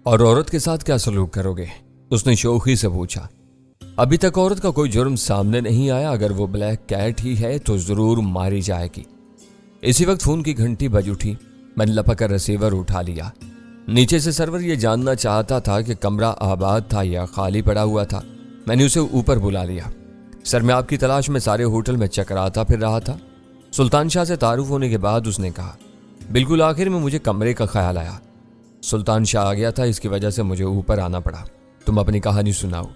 और औरत के साथ क्या सलूक करोगे? उसने शौखी से पूछा। अभी तक औरत का कोई जुर्म सामने नहीं आया, अगर वो ब्लैक कैट ही है तो जरूर मारी जाएगी। इसी वक्त फोन की घंटी बज उठी। मैंने लपक कर रिसीवर उठा लिया। नीचे से सर्वर ये जानना चाहता था कि कमरा आबाद था या खाली पड़ा हुआ था। मैंने उसे ऊपर बुला लिया। सर, मैं आपकी तलाश में सारे होटल में चकराता फिर रहा था। सुल्तान शाह से तारुफ होने के बाद उसने कहा। बिल्कुल आखिर में मुझे कमरे का ख्याल आया। सुल्तान शाह आ गया था, इसकी वजह से मुझे ऊपर आना पड़ा। तुम अपनी कहानी सुनाओ।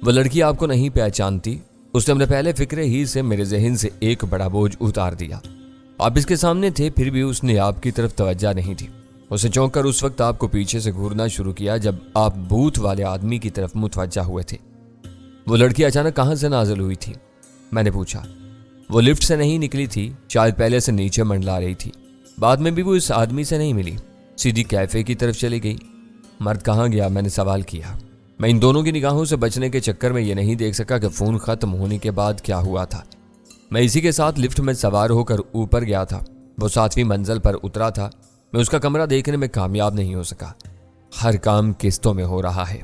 वो लड़की आपको नहीं पहचानती। उसने अपने पहले फिक्रे ही से मेरे जहन से एक बड़ा बोझ उतार दिया। आप इसके सामने थे, फिर भी उसने आपकी तरफ तवज्जो नहीं दी। उसे चौंक कर उस वक्त आपको पीछे से घूरना शुरू किया जब आप बूथ वाले आदमी की तरफ मुतवज्जा हुए थे। वो लड़की अचानक कहाँ से नाजिल हुई थी? मैंने पूछा। वो लिफ्ट से नहीं निकली थी, शायद पहले से नीचे मंडला रही थी। बाद में भी वो इस आदमी से नहीं मिली, सीधी कैफे की तरफ चली गई। मर्द कहाँ गया? मैंने सवाल किया। मैं इन दोनों की निगाहों से बचने के चक्कर में ये नहीं देख सका कि फोन खत्म होने के बाद क्या हुआ था। मैं इसी के साथ लिफ्ट में सवार होकर ऊपर गया था। वो 7वीं मंजिल पर उतरा था। मैं उसका कमरा देखने में कामयाब नहीं हो सका। हर काम किस्तों में हो रहा है।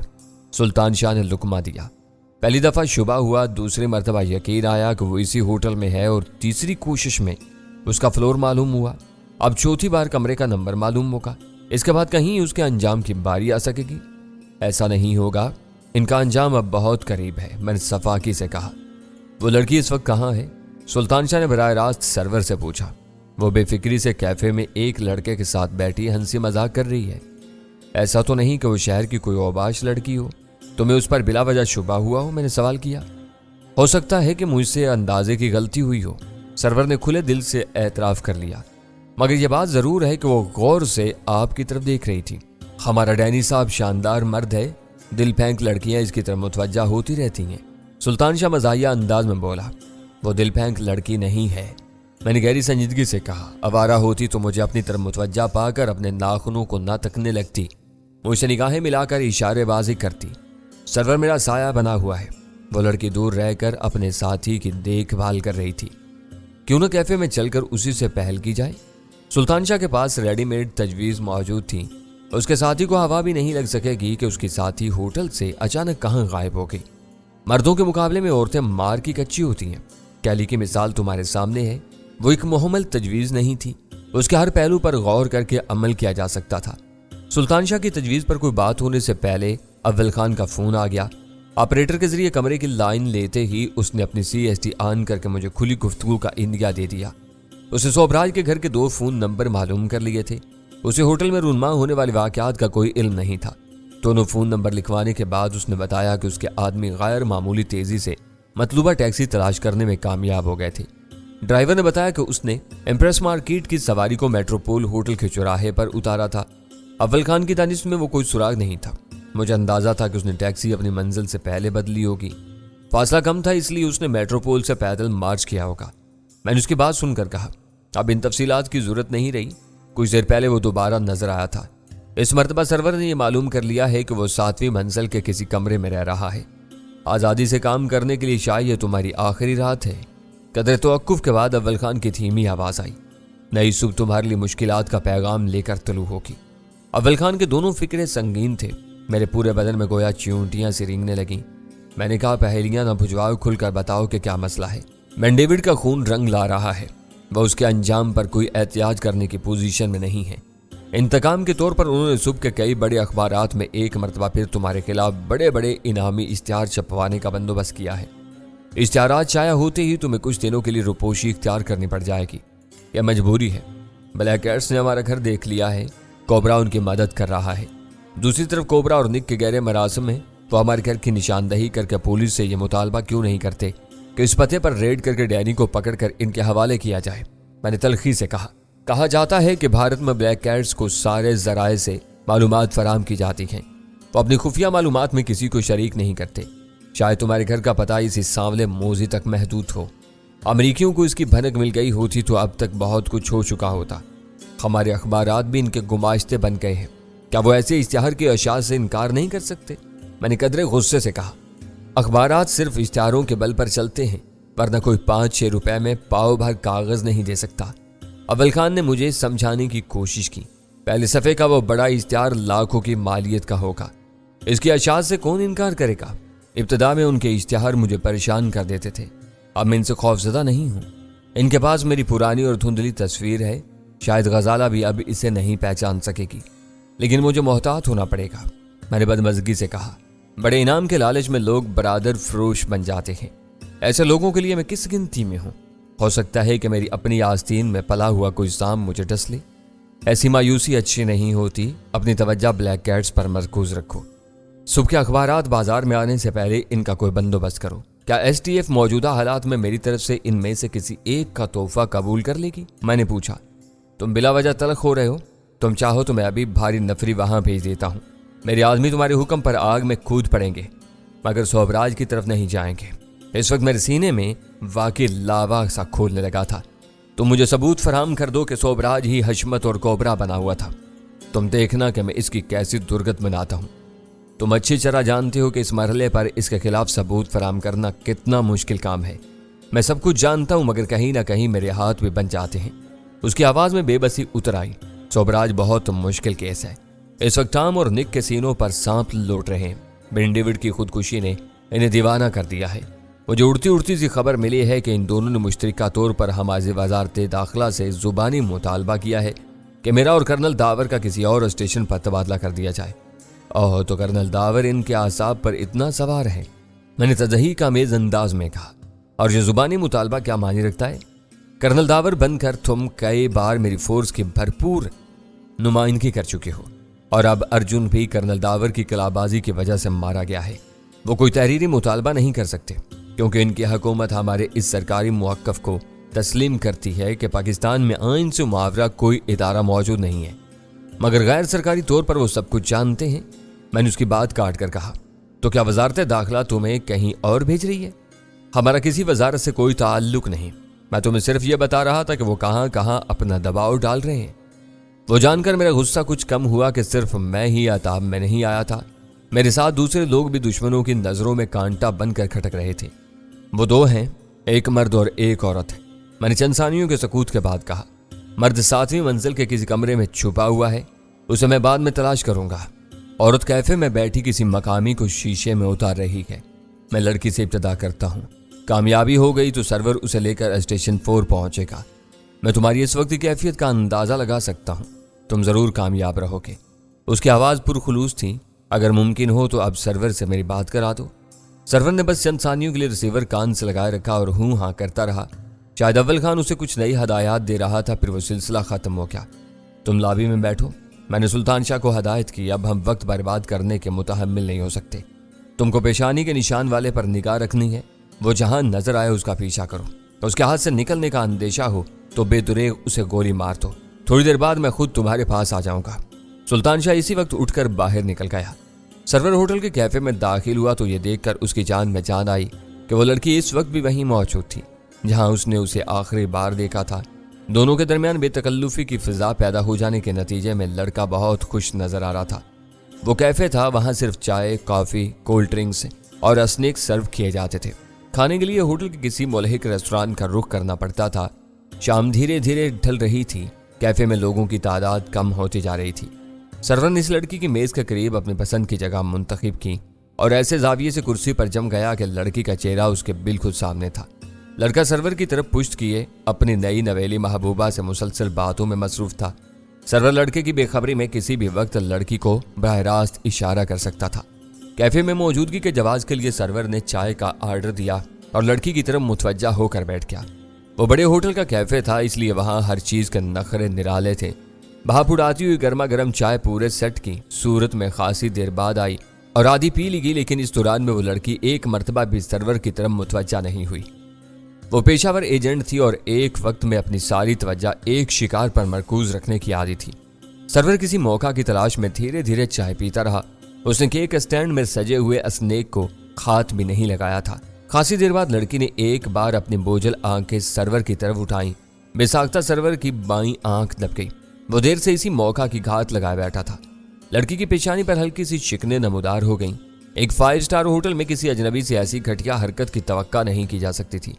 सुल्तान शाह ने लुकमा दिया। पहली दफा शुबा हुआ, दूसरी मरतबा यकीन आया कि वो इसी होटल में है, और तीसरी कोशिश में उसका फ्लोर मालूम हुआ। अब चौथी बार कमरे का नंबर मालूम होगा। इसके बाद कहीं उसके अंजाम की बारी आ सकेगी। ऐसा नहीं होगा, इनका अंजाम अब बहुत करीब है। मैंने सफाकी से कहा। वो लड़की इस वक्त कहाँ है? सुल्तान शाह ने बराह रास्त सर्वर से पूछा। वो बेफिक्री से कैफे में एक लड़के के साथ बैठी हंसी मजाक कर रही है। ऐसा तो नहीं कि वो शहर की कोई औबाश लड़की हो? तुम्हें उस पर बिला वजह शुबा हुआ हो? मैंने सवाल किया। हो सकता है कि मुझसे अंदाजे की गलती हुई हो। सर्वर ने खुले दिल से एतराफ कर लिया। मगर यह बात जरूर है कि वो गौर से आपकी तरफ देख रही थी। हमारा डैनी साहब शानदार मर्द है। दिल फेंक लड़कियां इसकी तरफ मुतवज्जा होती रहती हैं। सुल्तान शाह मजाहिया अंदाज में बोला। वो दिल फेंक लड़की नहीं है। मैंने गहरी संजीदगी से कहा। आवारा होती तो मुझे अपनी तरफ मुतवज्जा पाकर अपने नाखूनों को ना तकने लगती, मुझसे निगाहें मिलाकर इशारेबाजी करती। सर्वर मेरा साया बना हुआ है। वो लड़की दूर रहकर अपने साथी की देखभाल कर रही थी। क्यों न कैफे में चलकर उसी से पहल की जाए। सुल्तान शाह के पास रेडीमेड तजवीज़ मौजूद थी। उसके साथी को हवा भी नहीं लग सकेगी कि उसकी साथी होटल से अचानक कहाँ गायब हो गई। मर्दों के मुकाबले में औरतें मार की कच्ची होती हैं। कैली की मिसाल तुम्हारे सामने है। वो एक मुहम्मल तजवीज़ नहीं थी। उसके हर पहलू पर गौर करके अमल किया जा सकता था। सुल्तान शाह की तजवीज़ पर कोई बात होने से पहले अव्वल खान का फोन आ गया। ऑपरेटर के जरिए कमरे की लाइन लेते ही उसने अपनी CST ऑन करके मुझे खुली गुफ्तगू का इंदिया दे दिया। उसे सोबराज के घर के 2 फोन नंबर मालूम कर लिए थे। उसे होटल में रुनमा होने वाले वाकयात का कोई इल्म नहीं था। दोनों फोन नंबर लिखवाने के बाद उसने बताया कि उसके आदमी गैर मामूली तेजी से मतलूबा टैक्सी तलाश करने में कामयाब हो गए थे। ड्राइवर ने बताया कि उसने एम्प्रेस मार्केट की सवारी को मेट्रोपोल होटल के चौराहे पर उतारा था। अव्वल खान की दानिश में वो कोई सुराग नहीं था। मुझे अंदाजा था कि उसने टैक्सी अपनी मंजिल से पहले बदली होगी। फासला कम था, इसलिए उसने मेट्रोपोल से पैदल मार्च किया होगा। मैंने उसकी बात सुनकर कहा, अब इन तफसीलात की जरूरत नहीं रही। कुछ देर पहले वो दोबारा नजर आया था। इस मर्तबा सर्वर ने यह मालूम कर लिया है कि वो 7वीं मंजिल के किसी कमरे में रह रहा है। आज़ादी से काम करने के लिए शायद ये तुम्हारी आखिरी रात है। कदर तवक्कुफ के बाद अव्वल खान की धीमी आवाज आई। नई सुबह तुम्हारे लिए मुश्किलात का पैगाम लेकर तलू होगी। अव्वल खान के दोनों फिक्रे संगीन थे। मेरे पूरे बदन में गोया चींटियां सी रेंगने लगीं। मैंने कहा, पहेलियां न भुजवाओ, खुलकर बताओ कि क्या मसला है। मैंडेविड का खून रंग ला रहा है। वह उसके अंजाम पर कोई एहतियाज करने की पोजीशन में नहीं है। इंतकाम के तौर पर उन्होंने सुबह के कई बड़े अखबारात में एक मरतबा फिर तुम्हारे खिलाफ बड़े बड़े इनामी इश्तिहार छपवाने का बंदोबस्त किया है। इश्तिहारात शाया होते ही तुम्हें कुछ दिनों के लिए रुपोशी इख्तियार करनी पड़ जाएगी। यह मजबूरी है। ब्लैक कैट्स ने हमारा घर देख लिया है। कोबरा उनकी मदद कर रहा है। दूसरी तरफ कोबरा और निक के गहरे मरासम में तो हमारे घर की निशानदही करके पुलिस से यह मुतालबा क्यों नहीं करते कि इस पते पर रेड करके डैनी को पकड़कर इनके हवाले किया जाए। मैंने तलखी से कहा जाता है कि भारत में ब्लैक कैट्स को सारे जराए से मालूमात फराम की जाती हैं। वो अपनी खुफिया मालूमात में किसी को शरीक नहीं करते। शायद तुम्हारे घर का पता इसी सांवले मोजी तक महदूद हो। अमरीकियों को इसकी भनक मिल गई होती तो अब तक बहुत कुछ हो चुका होता। हमारे अखबारात भी इनके गुमाश्ते बन गए हैं। क्या वो ऐसे इश्तिहार के अशार से इनकार नहीं कर सकते? मैंने कदरे गुस्से से कहा, अखबारात सिर्फ इश्तिहारों के बल पर चलते हैं, वरना कोई 5-6 रुपए में पाव भर कागज नहीं दे सकता। अव्वल खान ने मुझे समझाने की कोशिश की। पहले सफ़े का वो बड़ा इश्तिहार लाखों की मालियत का होगा। इसकी अशात से कौन इनकार करेगा। इब्तिदा में उनके इश्तिहार मुझे परेशान कर देते थे। अब मैं इनसे खौफजदा नहीं हूँ। इनके पास मेरी पुरानी और धुंधली तस्वीर है। शायद गजाला भी अब इसे नहीं पहचान सकेगी, लेकिन मुझे मोहतात होना पड़ेगा। मैंने बदमज़गी से कहा। बड़े इनाम के लालच में लोग बरादर फरोश बन जाते हैं। ऐसे लोगों के लिए मैं किस गिनती में हूँ। हो सकता है कि मेरी अपनी आस्तीन में पला हुआ कोई सांप मुझे डस ले। ऐसी मायूसी अच्छी नहीं होती। अपनी तवज्जो ब्लैक कैट्स पर मरकूज रखो। सुबह के अखबारात बाजार में आने से पहले इनका कोई बंदोबस्त करो। क्या STF मौजूदा हालात में मेरी तरफ से इनमें से किसी एक का तोहफा कबूल कर लेगी? मैंने पूछा। तुम बिला वजह तलख हो रहे हो। तुम चाहो तो मैं अभी भारी नफरी वहां भेज देता हूँ। मेरे आदमी तुम्हारे हुक्म पर आग में कूद पड़ेंगे, मगर सोबराज की तरफ नहीं जाएंगे। इस वक्त मेरे सीने में वाकई लावा सा खोलने लगा था। तुम मुझे सबूत फराहम कर दो कि सोबराज ही हशमत और कोबरा बना हुआ था। तुम देखना कि मैं इसकी कैसी दुर्गत मनाता हूँ। तुम अच्छी तरह जानते हो कि इस मरहले पर इसके खिलाफ सबूत फराहम करना कितना मुश्किल काम है। मैं सब कुछ जानता हूँ, मगर कहीं ना कहीं मेरे हाथ भी बन जाते हैं। उसकी आवाज़ में बेबसी उतर आई। सोबराज बहुत मुश्किल केस है। इस वक्त टॉम और निक के सीनों पर सांप लौट रहे हैं। बिन डेविड की खुदकुशी ने इन्हें दीवाना कर दिया है। मुझे उड़ती उड़ती सी खबर मिली है कि इन दोनों ने मुश्तरका तौर पर हमारी वजारत दाखिला से जुबानी मुतालबा किया है कि मेरा और कर्नल दावर का किसी और स्टेशन पर तबादला कर दिया जाए। ओह, तो कर्नल दावर इनके आसाब पर इतना सवार है। मैंने तज़हीक आमेज अंदाज में कहा। और ये जुबानी मुतालबा क्या मानी रखता है? कर्नल दावर बनकर तुम कई बार मेरी फोर्स की भरपूर नुमाइंदगी कर चुके हो, और अब अर्जुन भी कर्नल दावर की कलाबाजी की वजह से मारा गया है। वो कोई तहरीरी मुतालबा नहीं कर सकते, क्योंकि इनकी हुकूमत हमारे इस सरकारी मुवक्कफ को तस्लीम करती है कि पाकिस्तान में आइन से मुआवरा कोई इदारा मौजूद नहीं है। मगर गैर सरकारी तौर पर वो सब कुछ जानते हैं। मैंने उसकी बात काट कर कहा, तो क्या वजारत दाखिला तुम्हें कहीं और भेज रही है? हमारा किसी वजारत से कोई ताल्लुक नहीं। मैं तुम्हें सिर्फ ये बता रहा था कि वो कहाँ कहाँ अपना दबाव डाल रहे हैं। वो जानकर मेरा गुस्सा कुछ कम हुआ कि सिर्फ मैं ही अताब में नहीं आया था। मेरे साथ दूसरे लोग भी दुश्मनों की नज़रों में कांटा बनकर खटक रहे थे। वो दो हैं, एक मर्द और एक औरत है। मैंने चंद सानियों के सकूत के बाद कहा। मर्द 7वीं मंजिल के किसी कमरे में छुपा हुआ है, उसे मैं बाद में तलाश करूंगा। औरत कैफे में बैठी किसी मकामी को शीशे में उतार रही है। मैं लड़की से इब्तिदा करता हूँ। कामयाबी हो गई तो सर्वर उसे लेकर स्टेशन 4 पहुंचेगा। मैं तुम्हारी इस वक्त की कैफियत का अंदाजा लगा सकता हूँ। तुम जरूर कामयाब रहोगे। उसकी आवाज़ पुरखुलूस थी। अगर मुमकिन हो तो अब सर्वर से मेरी बात करा दो। सर्वर ने बस चंद सानियों के लिए रिसीवर कान से लगाए रखा और हूँ हाँ करता रहा। शायद अव्वल खान उसे कुछ नई हदायत दे रहा था। फिर वो सिलसिला ख़त्म हो गया। तुम लॉबी में बैठो। मैंने सुल्तान शाह को हदायत की, अब हम वक्त बर्बाद करने के मुतहम्मिल नहीं हो सकते। तुमको पेशानी के निशान वाले पर निगाह रखनी है। वो जहाँ नजर आए उसका पीछा करो। उसके हाथ से निकलने का अंदेशा हो तो बेदुरेग उसे गोली मार दो। थोड़ी देर बाद मैं खुद तुम्हारे पास आ जाऊंगा। सुल्तान शाह इसी वक्त उठकर बाहर निकल गया। सर्वर होटल के कैफे में दाखिल हुआ तो ये देखकर उसकी जान में जान आई कि वो लड़की इस वक्त भी वहीं मौजूद थी जहां उसने उसे आखिरी बार देखा था। दोनों के दरमियान बेतकल्लुफी की फिजा पैदा हो जाने के नतीजे में लड़का बहुत खुश नजर आ रहा था। वो कैफे था, वहां सिर्फ चाय, कॉफी, कोल्ड ड्रिंक्स और स्नैक्स सर्व किए जाते थे। खाने के लिए होटल के किसी मुलहिक रेस्टोरेंट का रुख करना पड़ता था। शाम धीरे धीरे ढल रही थी। कैफे में लोगों की तादाद कम होती जा रही थी। सर्वर ने इस लड़की की मेज के करीब अपनी पसंद की जगह मुंतखब की और ऐसे जाविये से कुर्सी पर जम गया कि लड़की का चेहरा उसके बिल्कुल सामने था। लड़का सर्वर की तरफ पुश्त किए अपनी नई नवेली महबूबा से मुसलसल बातों में मसरूफ था। सर्वर लड़के की बेखबरी में किसी भी वक्त लड़की को बराह रास्त इशारा कर सकता था। कैफे में मौजूदगी के जवाज के लिए सर्वर ने चाय का आर्डर दिया और लड़की की तरफ मुतवज्जा होकर बैठ गया। वो बड़े होटल का कैफे था, इसलिए वहां हर चीज के नखरे निराले थे। भाप उड़ाती हुई गर्मा गर्म चाय पूरे सेट की सूरत में खासी देर बाद आई और आधी पी ली गई, लेकिन इस दौरान में वो लड़की एक मर्तबा भी सर्वर की तरफ मुतवज्जा नहीं हुई। वो पेशावर एजेंट थी और एक वक्त में अपनी सारी तवज्जो एक शिकार पर मरकूज रखने की आदी थी। सर्वर किसी मौका की तलाश में धीरे धीरे चाय पीता रहा। उसने केक स्टैंड में सजे हुए स्नैक को हाथ भी नहीं लगाया था। खासी देर बाद लड़की ने एक बार अपनी बोझल आंखें सर्वर की तरफ उठाई। बेसाख्ता सर्वर की बाईं आंख दब गई। वो देर से इसी मौका की घात लगाए बैठा था। लड़की की पेशानी पर हल्की सी शिकने नमूदार हो गईं। एक 5 स्टार होटल में किसी अजनबी से ऐसी घटिया हरकत की तवक्का नहीं की जा सकती थी।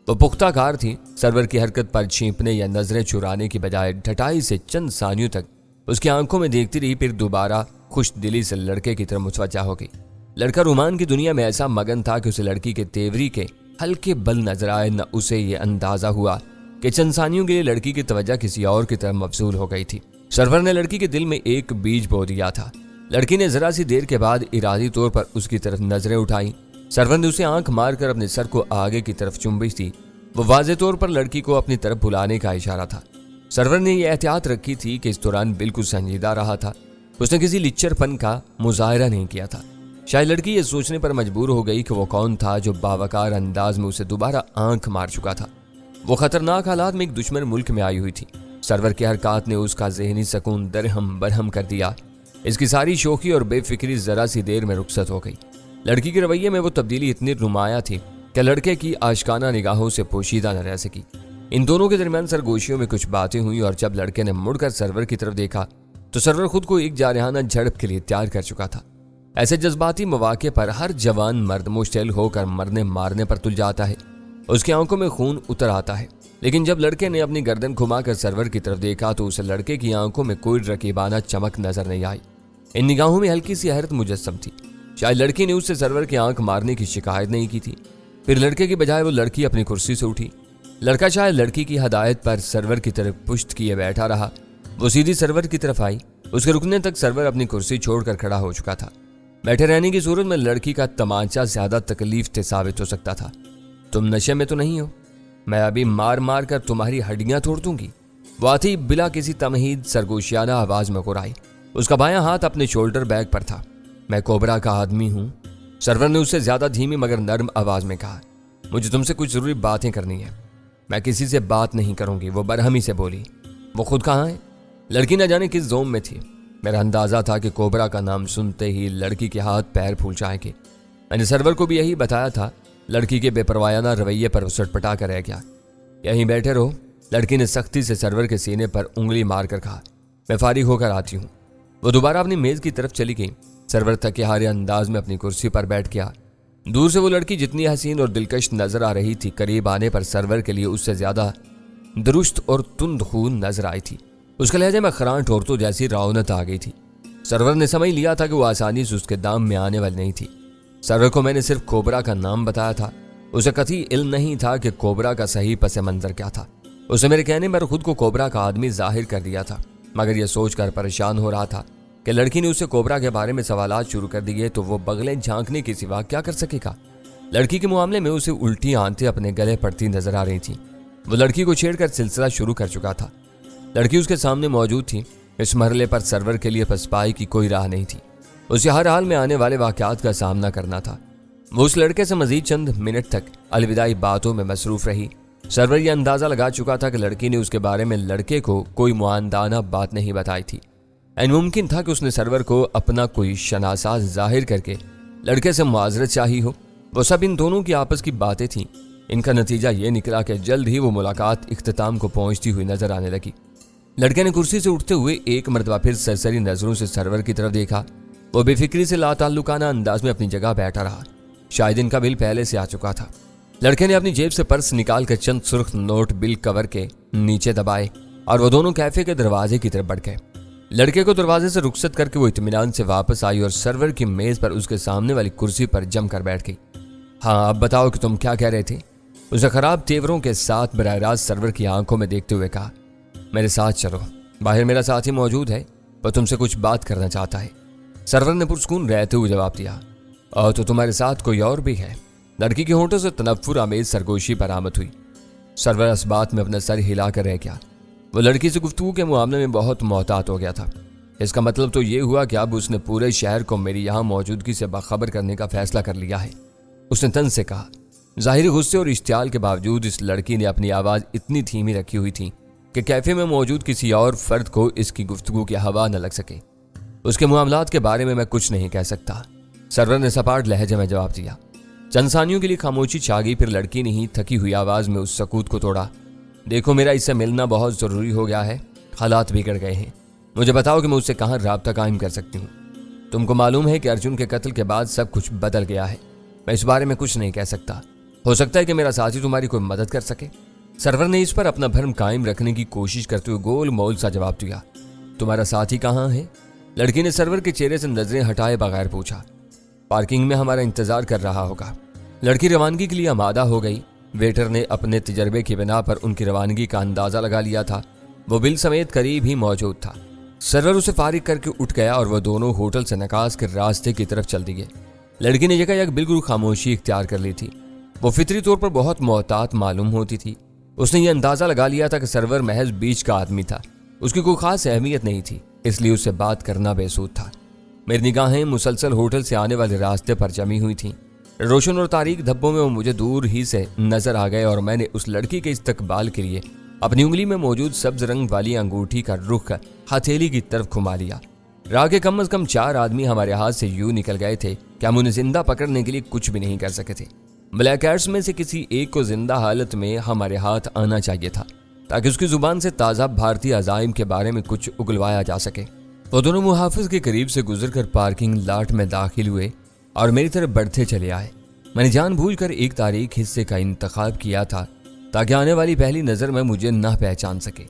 वो पुख्ता कार थी। सर्वर की हरकत पर छींपने या नजरें चुराने की बजाय ढटाई से चंद सानियों तक उसकी आंखों में देखती रही, फिर दोबारा खुश दिली से लड़के की तरफ मुतवज्जा हो गई। लड़का रोमान की दुनिया में ऐसा मगन था कि उसे लड़की के तेवरी के हल्के बल नजर आए, न उसे ये अंदाजा हुआ कि चंद सानियों के लिए लड़की की तवज्जो किसी और की तरफ मबसूल हो गई थी। सरवर ने लड़की के दिल में एक बीज बो दिया था। लड़की ने जरा सी देर के बाद इरादी तौर पर उसकी तरफ नजरें उठाई। सरवर ने उसे आंख मारकर अपने सर को आगे की तरफ चुंबी थी। वो वाज़े तौर पर लड़की को अपनी तरफ बुलाने का इशारा था। सरवर ने यह एहतियात रखी थी कि इस दौरान बिल्कुल संजीदा रहा था। उसने किसी लिच्चरपन का मुजाहरा नहीं किया था। शायद लड़की ये सोचने पर मजबूर हो गई कि वो कौन था जो बावकार अंदाज में उसे दोबारा आंख मार चुका था। वो खतरनाक हालात में एक दुश्मन मुल्क में आई हुई थी। सरवर की हरकत ने उसका जहनी सुकून दरहम बरहम कर दिया। इसकी सारी शोखी और बेफिक्री जरा सी देर में रुखसत हो गई। लड़की के रवैये में वो तब्दीली इतनी नुमाया थी कि लड़के की आशिकाना निगाहों से पोशीदा न रह सकी। इन दोनों के दरमियान सरगोशियों में कुछ बातें हुई और जब लड़के ने मुड़कर सरवर की तरफ देखा तो सरवर खुद को एक जारहाना झड़प के लिए तैयार कर चुका था। ऐसे जज्बाती मौके पर हर जवान मर्द मुश्तैल होकर मरने मारने पर तुल जाता है। उसकी आंखों में खून उतर आता है। लेकिन जब लड़के ने अपनी गर्दन घुमाकर सरवर की तरफ देखा तो उसे लड़के की आंखों में कोई रकीबाना चमक नजर नहीं आई। इन निगाहों में हल्की सी हैरत मुजस्सम थी। शायद लड़की ने उससे सरवर की आंख मारने की शिकायत नहीं की थी। फिर लड़के की बजाय वो लड़की अपनी कुर्सी से उठी। लड़का शायद लड़की की हदायत पर सरवर की तरफ पुश्त किए बैठा रहा। वो सीधी सरवर की तरफ आई। उसके रुकने तक सरवर अपनी कुर्सी छोड़कर खड़ा हो चुका था। बैठे रहने की सूरत में लड़की का तमाचा ज्यादा तकलीफ से साबित हो सकता था। तुम नशे में तो नहीं हो? मैं अभी मार मार कर तुम्हारी हड्डियां तोड़ दूंगी। वो आती बिला किसी तमहीद सरगोशियाना आवाज में गुर्राई। उसका बायां हाथ अपने शोल्डर बैग पर था। मैं कोबरा का आदमी हूं, सरवर ने उससे ज्यादा धीमी मगर नर्म आवाज में कहा। मुझे तुमसे कुछ जरूरी बातें करनी है। मैं किसी से बात नहीं करूंगी, वो बरहमी से बोली। वो खुद कहाँ है? लड़की न जाने किस जोम में थी। मेरा अंदाजा था कि कोबरा का नाम सुनते ही लड़की के हाथ पैर फूल जाएंगे। मैंने सरवर को भी यही बताया था। लड़की के बेपरवायाना रवैये पर सटपटा कर रह गया। यहीं बैठे रहो, लड़की ने सख्ती से सरवर के सीने पर उंगली मारकर कहा। मैं फारिग होकर आती हूँ। वो दोबारा अपनी मेज की तरफ चली गई। सरवर थके हारे अंदाज में अपनी कुर्सी पर बैठ गया। दूर से वो लड़की जितनी हसीन और दिलकश नजर आ रही थी, करीब आने पर सरवर के लिए उससे ज्यादा दुरुस्त और तुंद खून नजर आई थी। उसके लहजे में खरांट औरतों जैसी रौनत आ गई थी। सरवर ने समझ लिया था कि वो आसानी से उसके दाम में आने वाली नहीं थी। सरवर को मैंने सिर्फ कोबरा का नाम बताया था। उसे कतई इल्म नहीं था कि कोबरा का सही पस मंजर क्या था। उसे मेरे कहने पर खुद को कोबरा का आदमी जाहिर कर दिया था, मगर यह सोचकर परेशान हो रहा था कि लड़की ने उसे कोबरा के बारे में सवालात शुरू कर दिए तो वो बगलें झांकने के सिवा क्या कर सकेगा। लड़की के मामले में उसे उल्टी आंतें अपने गले पड़ती नजर आ रही थी। वो लड़की को छेड़कर सिलसिला शुरू कर चुका था। लड़की उसके सामने मौजूद थी। इस मरहले पर सरवर के लिए पसपाई की कोई राह नहीं थी। उसे हर हाल में आने वाले वाकयात का सामना करना था। वो उस लड़के से मजीद चंद मिनट तक अलविदाई बातों में मसरूफ रही। सरवर यह अंदाजा लगा चुका था कि लड़की ने उसके बारे में लड़के को कोई मुआंदाना बात नहीं बताई थी। ऐन मुमकिन था कि उसने सरवर को अपना कोई शनासाज जाहिर करके लड़के से मुआजरत चाही हो। वो सब इन दोनों की आपस की बातें थीं। इनका नतीजा ये निकला कि जल्द ही वो मुलाकात इख्तिताम को पहुंचती हुई नजर आने लगी। लड़के ने कुर्सी से उठते हुए एक मरतबा फिर सरसरी नजरों से सरवर की तरफ देखा। वो बेफिक्री से लाताल्लुकाना अंदाज में अपनी जगह बैठा रहा। शायद इनका बिल पहले से आ चुका था। लड़के ने अपनी जेब से पर्स निकाल कर चंद सुर्ख नोट बिल कवर के नीचे दबाए और वो दोनों कैफे के दरवाजे की तरफ बढ़ गए। लड़के को दरवाजे से रुखसत करके वो इत्मीनान से वापस आई और सरवर की मेज पर उसके सामने वाली कुर्सी पर जम कर बैठ गई। हाँ, अब बताओ कि तुम क्या कह रहे थे? उसे खराब तेवरों के साथ बराह रास्त सरवर की आंखों में देखते हुए कहा। मेरे साथ चलो, बाहर मेरा साथी मौजूद है, वह तुमसे कुछ बात करना चाहता है। सरवर ने पुरस्कून रहते हुए जवाब दिया। और तो तुम्हारे साथ कोई और भी है? लड़की के होंठों से तनफ्फुर आमेज सरगोशी बरामद हुई। सरवर इस बात में अपना सर हिला कर रह गया। वो लड़की से गुफ्तगू के मामले में बहुत मोहतात हो गया था। इसका मतलब तो ये हुआ कि अब उसने पूरे शहर को मेरी यहाँ मौजूदगी से बाखबर करने का फैसला कर लिया है, उसने तन से कहा। ज़ाहिरी गुस्से और इश्तियाल के बावजूद इस लड़की ने अपनी आवाज़ इतनी धीमी रखी हुई थी कि कैफे में मौजूद किसी और फर्द को इसकी गुफ्तगू की हवा न लग सके। उसके मामलात के बारे में मैं कुछ नहीं कह सकता, सरवर ने सपाट लहजे में जवाब दिया। चंद सानियों के लिए खामोशी छा गई। फिर लड़की ने ही थकी हुई आवाज़ में उस सकूत को तोड़ा। देखो, मेरा इससे मिलना बहुत ज़रूरी हो गया है। हालात बिगड़ गए हैं। मुझे बताओ कि मैं उससे कहाँ राब्ता कायम कर सकती हूँ। तुमको मालूम है कि अर्जुन के कत्ल के बाद सब कुछ बदल गया है। मैं इस बारे में कुछ नहीं कह सकता। हो सकता है कि मेरा साथी तुम्हारी कोई मदद कर सके। सरवर ने इस पर अपना भरम कायम रखने की कोशिश करते हुए गोल मोल सा जवाब दिया। तुम्हारा साथी कहाँ है? लड़की ने सरवर के चेहरे से नजरें हटाए बगैर पूछा। पार्किंग में हमारा इंतजार कर रहा होगा। लड़की रवानगी के लिए आमादा हो गई। वेटर ने अपने तजर्बे की बिना पर उनकी रवानगी का अंदाजा लगा लिया था। वो बिल समेत करीब ही मौजूद था। सरवर उसे फारिग करके उठ गया और वह दोनों होटल से नकाज के रास्ते की तरफ चल दिए। लड़की ने यकायक बिल्कुल खामोशी इख्तियार कर ली थी। वो फितरी तौर पर बहुत मोहतात मालूम होती थी। उसने ये अंदाजा लगा लिया था कि सरवर महज बीच का आदमी था, उसकी कोई खास अहमियत नहीं थी, इसलिए उससे बात करना बेसूद था। मेरी निगाहें मुसलसल होटल से आने वाले रास्ते पर जमी हुई थीं। रोशन और तारीख धब्बों में वो मुझे दूर ही से नजर आ गए और मैंने उस लड़की के इस्तकबाल के लिए अपनी उंगली में मौजूद सब्ज रंग वाली अंगूठी का रुख हथेली की तरफ घुमा लिया। राह के कम से कम 4 आदमी हमारे हाथ से यूं निकल गए थे कि हम उन्हें जिंदा पकड़ने के लिए कुछ भी नहीं कर सके थे। ब्लैक कैट्स में से किसी एक को जिंदा हालत में हमारे हाथ आना चाहिए था ताकि उसकी जुबान से ताज़ा भारतीय अजाइम के बारे में कुछ उगलवाया जा सके। वो दोनों मुहाफिज के करीब से गुजरकर पार्किंग लॉट में दाखिल हुए और मेरी तरफ बढ़ते चले आए। मैंने जानबूझकर एक तारीख हिस्से का इंतखाब किया था ताकि आने वाली पहली नज़र में मुझे ना पहचान सके।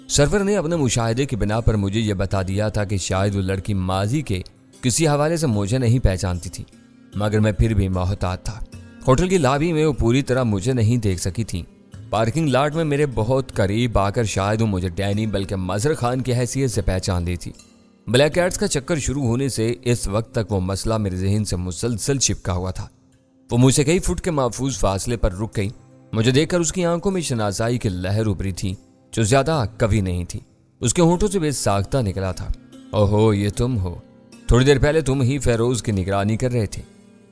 सरवर ने अपने मुशाहिदे की बिना पर मुझे यह बता दिया था कि शायद वो लड़की माजी के किसी हवाले से मुझे नहीं पहचानती थी, मगर मैं फिर भी मोहतात था। होटल की लॉबी में वो पूरी तरह मुझे नहीं देख सकी थी। पार्किंग लॉट में मेरे बहुत करीब आकर शायद वो मुझे डैनी बल्कि मजहर खान की हैसियत से पहचान ली थी। ब्लैक कैट्स का चक्कर शुरू होने से इस वक्त तक वो मसला मेरे जहन से मुसलसल चिपका हुआ था। वो मुझसे कई फुट के महफूज फासले पर रुक गई। मुझे देखकर उसकी आंखों में शनाज़ाई की लहर उभरी थी जो ज्यादा कवि नहीं थी। उसके होंठों से बेसाख्ता निकला था। ओहो, ये तुम हो। थोड़ी देर पहले तुम ही फेरोज की निगरानी कर रहे थे।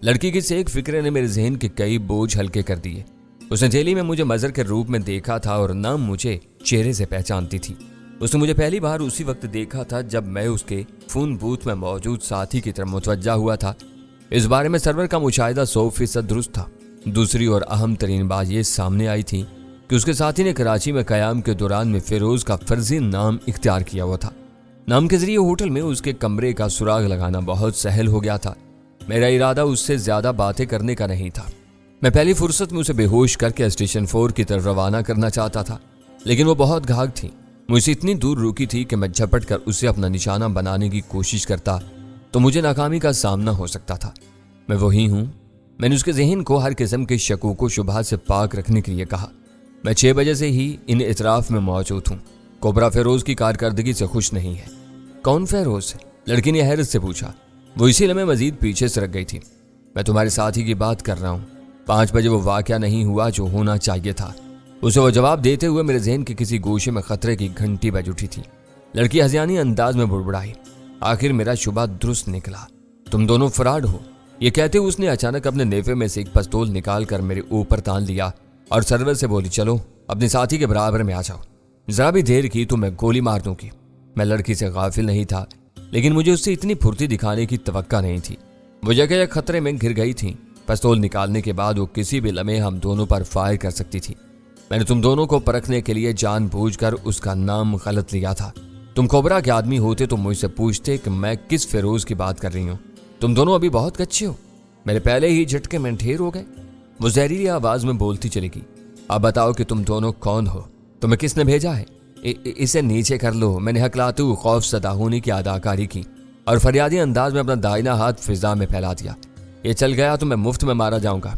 लड़की की सेक फिक्रे ने मेरे जहन के कई बोझ हल्के कर दिए। उसने जेली में मुझे मजर के रूप में देखा था और ना मुझे चेहरे से पहचानती थी। उसने मुझे पहली बार उसी वक्त देखा था जब मैं उसके फोन बूथ में मौजूद साथी की तरफ मुतवज्जा हुआ था। इस बारे में सरवर का मुशाहिदा 100% दुरुस्त था। दूसरी और अहम तरीन बात यह सामने आई थी कि उसके साथी ने कराची में क़याम के दौरान में फिरोज का फर्जी नाम इख्तियार किया हुआ था। नाम के जरिए होटल में उसके कमरे का सुराग लगाना बहुत सहल हो गया था। मेरा इरादा उससे ज्यादा बातें करने का नहीं था। मैं पहली फुर्सत में उसे बेहोश करके स्टेशन 4 की तरफ रवाना करना चाहता था, लेकिन वो बहुत घाघ थी। मुझसे इतनी दूर रुकी थी कि मैं झपट कर उसे अपना निशाना बनाने की कोशिश करता तो मुझे नाकामी का सामना हो सकता था। मैं वही हूँ। मैंने उसके जहन को हर किस्म के शकूक व शुबहात से पाक रखने के लिए कहा। मैं 6 बजे से ही इन इतराफ में मौजूद हूँ। कोबरा फेरोज की कारकर्दगी से खुश नहीं है। कौन फेरोज? लड़की ने हैरत से पूछा। वो इसी लम्हे मजीद पीछे सरक गई थी। मैं तुम्हारे साथी की बात कर रहा हूँ। 5 बजे वो वाक़या नहीं हुआ जो होना चाहिए था। उसे वो जवाब देते हुए मेरे जहन के किसी गोशे में खतरे की घंटी बज उठी थी। लड़की हज़ियानी अंदाज में बुड़बुड़ाई। आखिर मेरा शुबा दुरुस्त निकला। तुम दोनों फराड हो। ये कहते हुए उसने अचानक अपने नेफे में से एक पिस्तौल निकाल कर मेरे ऊपर तान लिया और सरवर से बोली, चलो अपने साथी के बराबर में आ जाओ। जरा भी देर की तो मैं गोली मार दूंगी। मैं लड़की से गाफिल नहीं था, लेकिन मुझे उससे इतनी फुर्ती दिखाने की तवक्का नहीं थी। वो जगह खतरे में घिर गई थी। पिस्तौल निकालने के बाद वो किसी भी लम्हे हम दोनों पर फायर कर सकती थी। मैंने तुम दोनों को परखने के लिए जानबूझकर उसका नाम गलत लिया था। तुम कोबरा के आदमी होते तो मुझसे पूछते कि मैं किस फिरोज की बात कर रही हूँ। तुम दोनों अभी बहुत कच्चे हो। मेरे पहले ही झटके में ढेर हो गए। वो जहरीली आवाज में बोलती चलेगी। अब बताओ कि तुम दोनों कौन हो? तुम्हें किसने भेजा है? इसे नीचे कर लो। मैंने हकलाते हुए खौफ सदा होने की अदाकारी की और फरियादी अंदाज में अपना दाहिना हाथ फिजा में फैला दिया। ये चल गया तो मैं मुफ्त में मारा जाऊंगा।